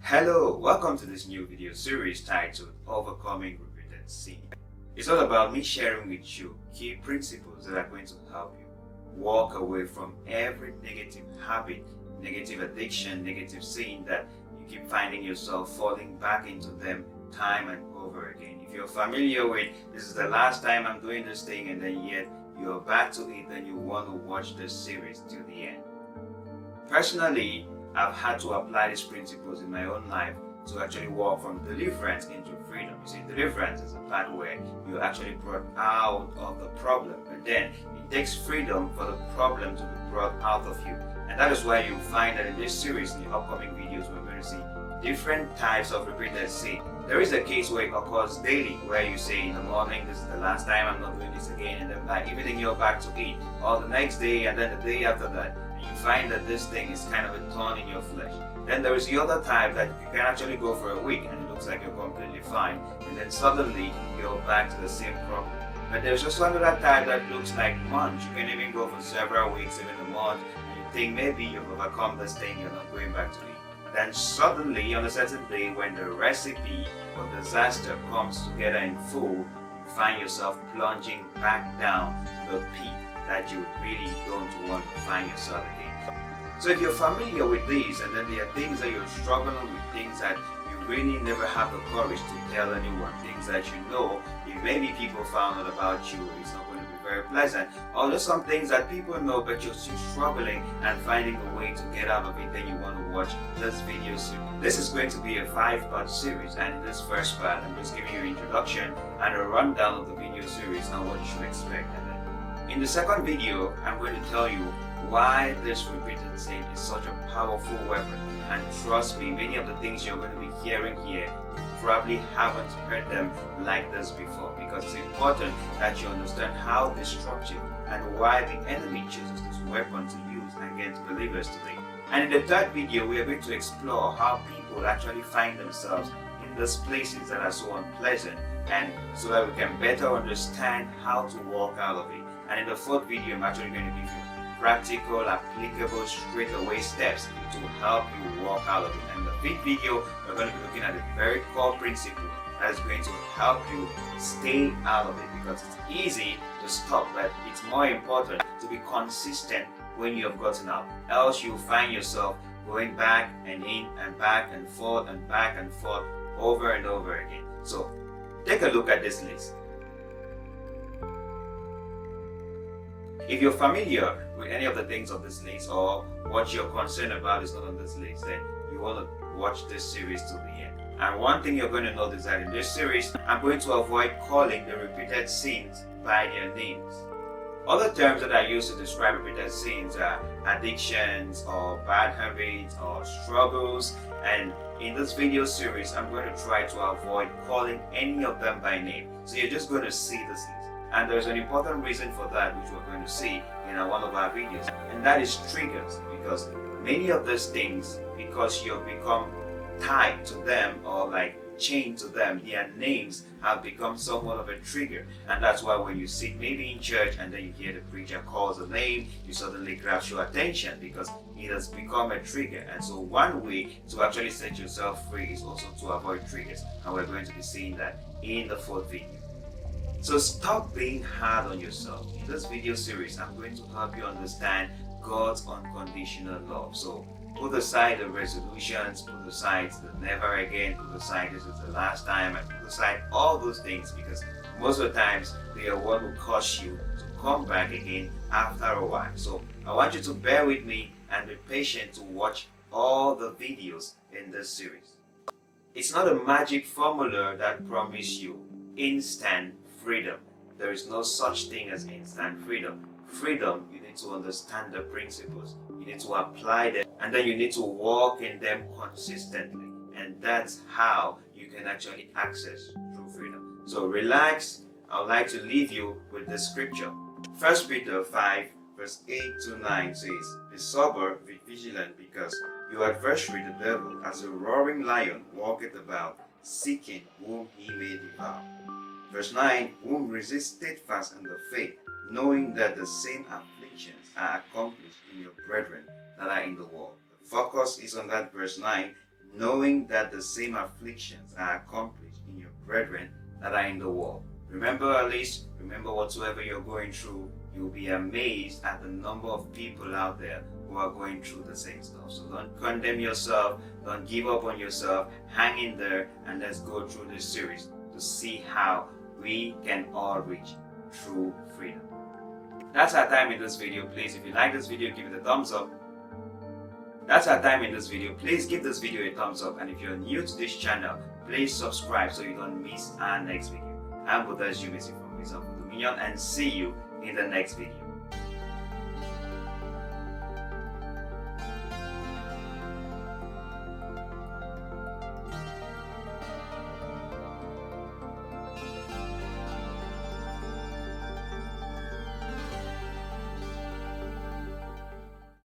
Hello, welcome to this new video series titled Overcoming Repeated Sin. It's all about me sharing with you key principles that are going to help you walk away from every negative habit, negative addiction, negative sin that you keep finding yourself falling back into them time and over again. If you're familiar with this is the last time I'm doing this thing and then yet you're back to it, then you want to watch this series till the end. Personally, I've had to apply these principles in my own life to actually walk from deliverance into freedom. You see, deliverance is a part where you're actually brought out of the problem, and then it takes freedom for the problem to be brought out of you. And that is why you'll find that in this series, in the upcoming videos, we're going to see different types of repeated sin. There is a case where it occurs daily, where you say in the morning, this is the last time, I'm not doing this again, and then by evening you're back to it, or the next day, and then the day after that. You find that this thing is kind of a thorn in your flesh. Then there is the other type that you can actually go for a week and it looks like you're completely fine, and then suddenly you're back to the same problem. But there's just another type that looks like months. You can even go for several weeks, even a month, and you think maybe you've overcome this thing, you're not going back to it. Then suddenly on a certain day when the recipe for disaster comes together in full, you find yourself plunging back down to the pit that you really don't want to find yourself again. So if you're familiar with these, and then there are things that you're struggling with, things that you really never have the courage to tell anyone, things that you know, if maybe people found out about you, it's not going to be very pleasant. Or there's some things that people know, but you're still struggling and finding a way to get out of it, then you want to watch this video series. This is going to be a 5-part series, and in this first part, I'm just giving you an introduction and a rundown of the video series and what you should expect. In the second video, I'm going to tell you why this repeated sin is such a powerful weapon. And trust me, many of the things you're going to be hearing here, you probably haven't heard them like this before, because it's important that you understand how destructive and why the enemy chooses this weapon to use against believers today. And in the third video, we are going to explore how people actually find themselves in these places that are so unpleasant, and so that we can better understand how to walk out of it. And in the fourth video, I'm actually going to give you practical, applicable, straightaway steps to help you walk out of it. And in the fifth video, we're going to be looking at a very core principle that is going to help you stay out of it, because it's easy to stop, but it's more important to be consistent when you have gotten out. Else you'll find yourself going back and in and back and forth and back and forth over and over again. So take a look at this list. If you're familiar with any of the things on this list, or what you're concerned about is not on this list, then you want to watch this series to the end. And one thing you're going to notice that in this series, I'm going to avoid calling the repeated sins by their names. Other terms that I use to describe repeated sins are addictions, or bad habits, or struggles. And in this video series, I'm going to try to avoid calling any of them by name. So you're just going to see this list. And there's an important reason for that, which we're going to see in one of our videos, and that is triggers. Because many of these things, because you've become tied to them or like chained to them, their names have become somewhat of a trigger. And that's why when you sit maybe in church and then you hear the preacher calls a name, you suddenly grabs your attention because it has become a trigger. And so one way to actually set yourself free is also to avoid triggers, and we're going to be seeing that in the fourth video. So stop being hard on yourself. In this video series, I'm going to help you understand God's unconditional love. So put aside the resolutions, put aside the never again, put aside this is the last time, and put aside all those things, because most of the times they are what will cause you to come back again after a while. So I want you to bear with me and be patient to watch all the videos in this series. It's not a magic formula that promises you instant freedom. There is no such thing as instant freedom. Freedom, you need to understand the principles, you need to apply them, and then you need to walk in them consistently. And that's how you can actually access true freedom. So relax. I would like to leave you with the scripture. 1 Peter 5 verse 8 to 9 says, "Be sober, be vigilant, because your adversary the devil, as a roaring lion, walketh about, seeking whom he may devour." Verse 9, "Whom resist steadfast in the faith, knowing that the same afflictions are accomplished in your brethren that are in the world." The focus is on that verse 9, knowing that the same afflictions are accomplished in your brethren that are in the world. Remember, at least, remember whatsoever you're going through, you'll be amazed at the number of people out there who are going through the same stuff. So don't condemn yourself, don't give up on yourself, hang in there, and let's go through this series to see how we can all reach true freedom. That's our time in this video. Please, if you like this video, give it a thumbs up. That's our time in this video. Please give this video a thumbs up, and if you're new to this channel, please subscribe so you don't miss our next video. I'm Buddha's Jumisi from Wisdom for Dominion, and see you in the next video.